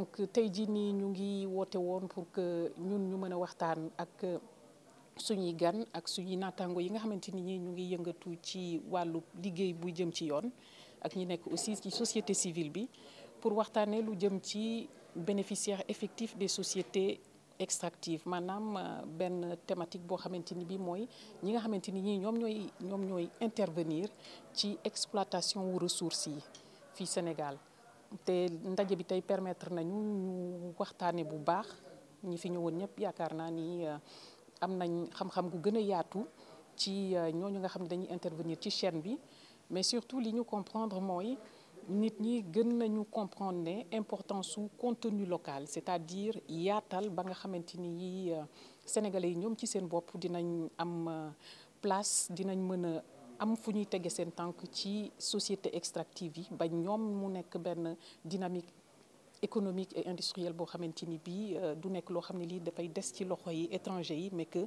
donc tey jii nii ñu ngi woote woon pour que ñun ñu mën a waxtaan ak suñuy gan ak suñuy naataango yi nga xamante ni ñu ngi yëngatu ci wàllu liggéey bu jëm ci yoon ak ñi nekk aussi ci société civile bi pour waxtaanee lu jëm ci bénéficiaires effectifs des sociétés extractives maanaam benn thématique boo xamante ni bi mooy ñi nga xamante ni ñoom ñooy intervenir ci exploitation wu ressources yi fii Sénégal. te ndaje bi tey permettre nañu ñu waxtaane bu baax ñi fi ñëwoon ñëpp yaakaar naa ni am nañ xam-xam gu gën a yaatu ci ñooñu nga xam ne dañuy intervenir ci chaîne bi mais surtout li ñu comprendre mooy nit ñi gën nañu comprendre ne importance su contenu local c'est-à-dire yaatal ba nga xamante ni sénégalais yi ñoom ci seen bopp dinañ am place dinañ mën a am fu ñuy tege seen tànk ci société extractive yi ba ñoom mu nekk benn dynamique économique et industrielle boo xamante ni bii du nekk loo xam ne lii dafay des ci loxo yi étranger yi mais que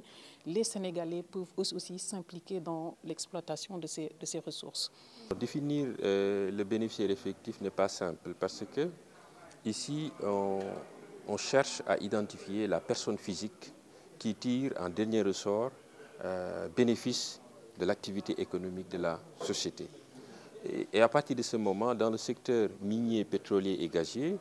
les Sénégalais peuvent aussi s'impliquer dans l'exploitation de ces ressources. Définir le bénéficiaire effectif n'est pas simple parce que ici on cherche à identifier la personne physique qui tire en dernier ressort bénéfice de l'activité économique de la société. Et à partir de ce moment, dans le secteur minier, pétrolier et gazier,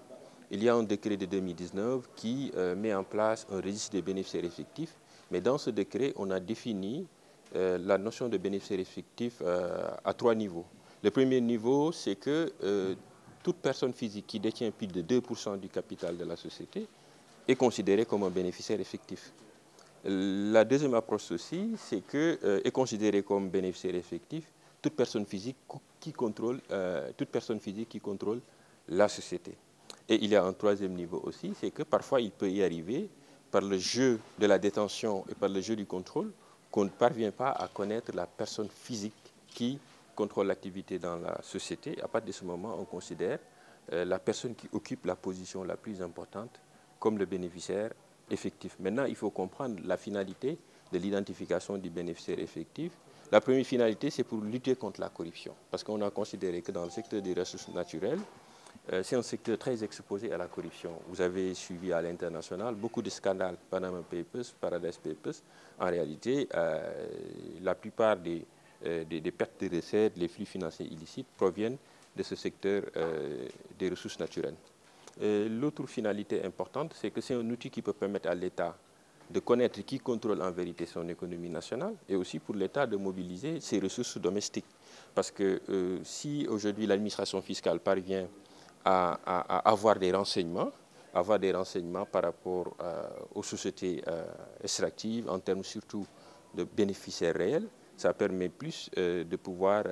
il y a un décret de 2019 qui met en place un registre des bénéficiaires effectifs. Mais dans ce décret, on a défini la notion de bénéficiaire effectif à 3 niveaux. Le premier niveau, c'est que toute personne physique qui détient plus de 2% du capital de la société est considérée comme un bénéficiaire effectif. La deuxième approche aussi, c'est que est considérée comme bénéficiaire effectif toute personne physique qui contrôle la société. Et il y a un troisième niveau aussi, c'est que parfois il peut y arriver, par le jeu de la détention et par le jeu du contrôle, qu'on ne parvient pas à connaître la personne physique qui contrôle l'activité dans la société. À partir de ce moment, on considère la personne qui occupe la position la plus importante comme le bénéficiaire effectif. Maintenant, il faut comprendre la finalité de l'identification du bénéficiaire effectif. La première finalité, c'est pour lutter contre la corruption. Parce qu'on a considéré que dans le secteur des ressources naturelles, c'est un secteur très exposé à la corruption. Vous avez suivi à l'international beaucoup de scandales, Panama Papers, Paradise Papers. En réalité, la plupart des pertes de recettes, les flux financiers illicites proviennent de ce secteur des ressources naturelles. L'autre finalité importante, c'est que c'est un outil qui peut permettre à l'État de connaître qui contrôle en vérité son économie nationale et aussi pour l'État de mobiliser ses ressources domestiques. Parce que si aujourd'hui l'administration fiscale parvient à avoir des renseignements par rapport aux sociétés extractives en termes surtout de bénéficiaires réels, ça permet plus de pouvoir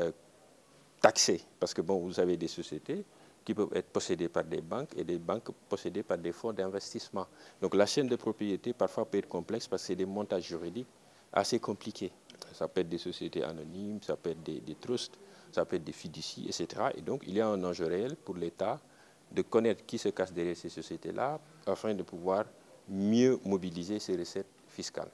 taxer. Parce que bon, vous avez des sociétés qui peuvent être possédées par des banques et des banques possédées par des fonds d'investissement. Donc la chaîne de propriété parfois peut être complexe parce que c'est des montages juridiques assez compliqués. Ça peut être des sociétés anonymes, ça peut être des trusts, ça peut être des fiducies, etc. Et donc il y a un enjeu réel pour l'État de connaître qui se cache derrière ces sociétés-là afin de pouvoir mieux mobiliser ses recettes fiscales.